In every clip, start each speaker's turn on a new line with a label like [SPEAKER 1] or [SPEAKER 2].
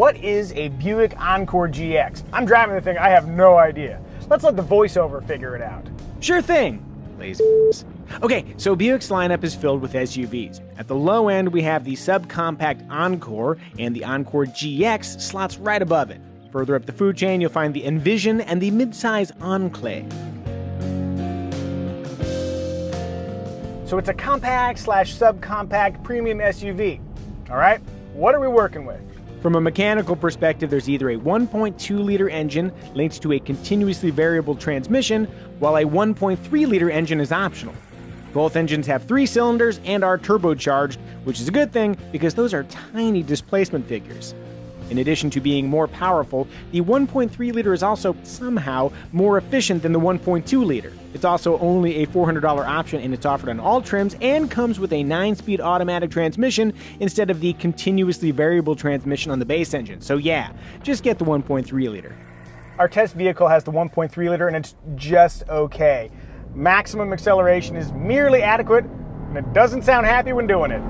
[SPEAKER 1] What is a Buick Encore GX? I'm driving the thing, I have no idea. Let's let the voiceover figure it out.
[SPEAKER 2] Sure thing, lazy. Okay, so Buick's lineup is filled with SUVs. At the low end, we have the subcompact Encore, and the Encore GX slots right above it. Further up the food chain, you'll find the Envision and the midsize Enclave.
[SPEAKER 1] So it's a compact slash subcompact premium SUV. All right, what are we working with?
[SPEAKER 2] From a mechanical perspective, there's either a 1.2-liter engine linked to a continuously variable transmission, while a 1.3-liter engine is optional. Both engines have 3 cylinders and are turbocharged, which is a good thing because those are tiny displacement figures. In addition to being more powerful, the 1.3-liter is also somehow more efficient than the 1.2-liter. It's also only a $400 option, and it's offered on all trims and comes with a 9-speed automatic transmission instead of the continuously variable transmission on the base engine. So yeah, just get the 1.3-liter.
[SPEAKER 1] Our test vehicle has the 1.3-liter and it's just okay. Maximum acceleration is merely adequate, and it doesn't sound happy when doing it.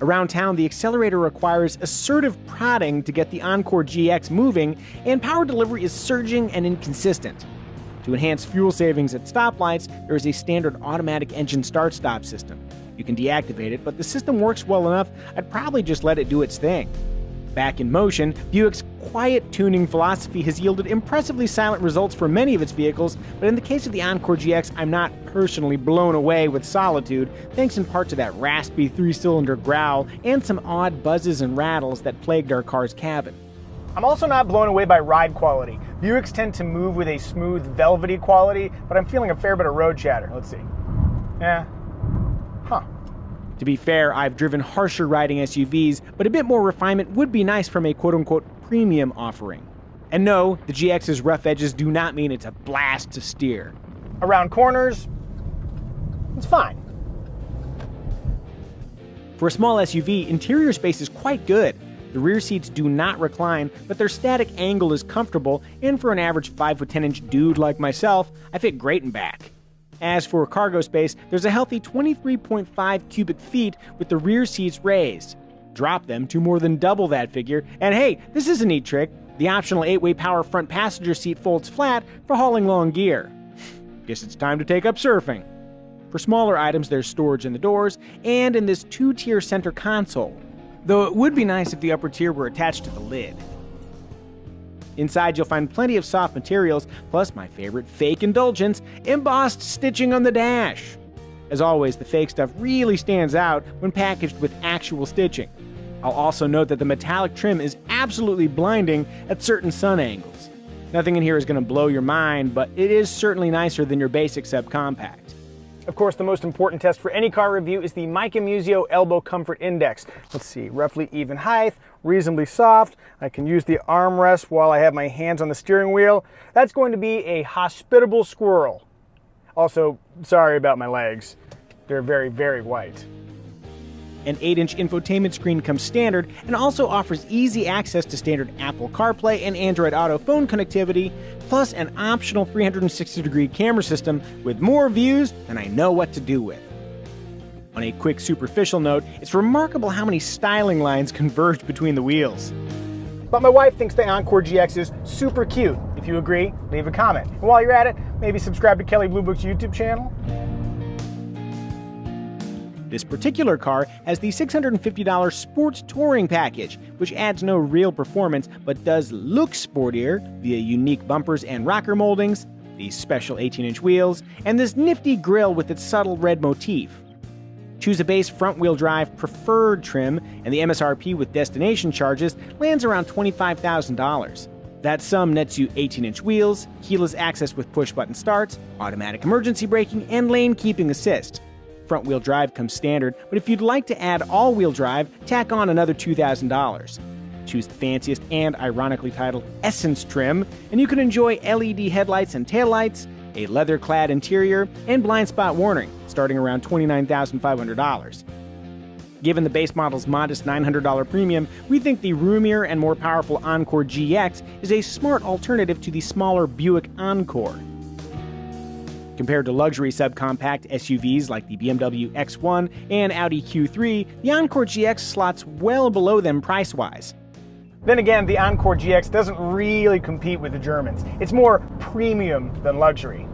[SPEAKER 2] Around town, the accelerator requires assertive prodding to get the Encore GX moving, and power delivery is surging and inconsistent. To enhance fuel savings at stoplights, there is a standard automatic engine start-stop system. You can deactivate it, but the system works well enough, I'd probably just let it do its thing. Back in motion, Buick's quiet tuning philosophy has yielded impressively silent results for many of its vehicles, but in the case of the Encore GX, I'm not personally blown away with solitude, thanks in part to that raspy 3-cylinder growl and some odd buzzes and rattles that plagued our car's cabin.
[SPEAKER 1] I'm also not blown away by ride quality. Buicks tend to move with a smooth, velvety quality, but I'm feeling a fair bit of road chatter. Let's see.
[SPEAKER 2] To be fair, I've driven harsher riding SUVs, but a bit more refinement would be nice from a quote-unquote premium offering. And no, the GX's rough edges do not mean it's a blast to steer.
[SPEAKER 1] Around corners, it's fine.
[SPEAKER 2] For a small SUV, interior space is quite good. The rear seats do not recline, but their static angle is comfortable, and for an average 5'10" dude like myself, I fit great in back. As for cargo space, there's a healthy 23.5 cubic feet with the rear seats raised. Drop them to more than double that figure, and hey, this is a neat trick. The optional 8-way power front passenger seat folds flat for hauling long gear. Guess it's time to take up surfing. For smaller items, there's storage in the doors and in this 2-tier center console, though it would be nice if the upper tier were attached to the lid. Inside, you'll find plenty of soft materials, plus my favorite fake indulgence, embossed stitching on the dash. As always, the fake stuff really stands out when packaged with actual stitching. I'll also note that the metallic trim is absolutely blinding at certain sun angles. Nothing in here is going to blow your mind, but it is certainly nicer than your basic subcompact.
[SPEAKER 1] Of course, the most important test for any car review is the Micah Musio Elbow Comfort Index. Let's see, roughly even height, reasonably soft. I can use the armrest while I have my hands on the steering wheel. That's going to be a hospitable squirrel. Also, sorry about my legs. They're very, very white.
[SPEAKER 2] An 8-inch infotainment screen comes standard and also offers easy access to standard Apple CarPlay and Android Auto phone connectivity, plus an optional 360-degree camera system with more views than I know what to do with. On a quick superficial note, it's remarkable how many styling lines converge between the wheels.
[SPEAKER 1] But my wife thinks the Encore GX is super cute. If you agree, leave a comment. And while you're at it, maybe subscribe to Kelly Blue Book's YouTube channel.
[SPEAKER 2] This particular car has the $650 Sports Touring Package, which adds no real performance but does look sportier via unique bumpers and rocker moldings, these special 18-inch wheels, and this nifty grille with its subtle red motif. Choose a base front-wheel drive preferred trim, and the MSRP with destination charges lands around $25,000. That sum nets you 18-inch wheels, keyless access with push-button starts, automatic emergency braking, and lane keeping assist. Front-wheel drive comes standard, but if you'd like to add all-wheel drive, tack on another $2,000. Choose the fanciest and ironically titled Essence trim, and you can enjoy LED headlights and taillights, a leather-clad interior, and blind spot warning, starting around $29,500. Given the base model's modest $900 premium, we think the roomier and more powerful Encore GX is a smart alternative to the smaller Buick Encore. Compared to luxury subcompact SUVs like the BMW X1 and Audi Q3, the Encore GX slots well below them price-wise.
[SPEAKER 1] Then again, the Encore GX doesn't really compete with the Germans. It's more premium than luxury.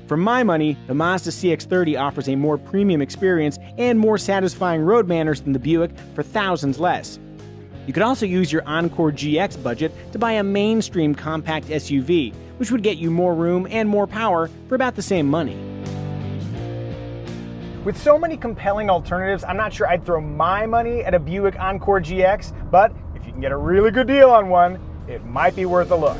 [SPEAKER 2] For my money, the Mazda CX-30 offers a more premium experience and more satisfying road manners than the Buick for thousands less. You could also use your Encore GX budget to buy a mainstream compact SUV, which would get you more room and more power for about the same money.
[SPEAKER 1] With so many compelling alternatives, I'm not sure I'd throw my money at a Buick Encore GX, but if you can get a really good deal on one, it might be worth a look.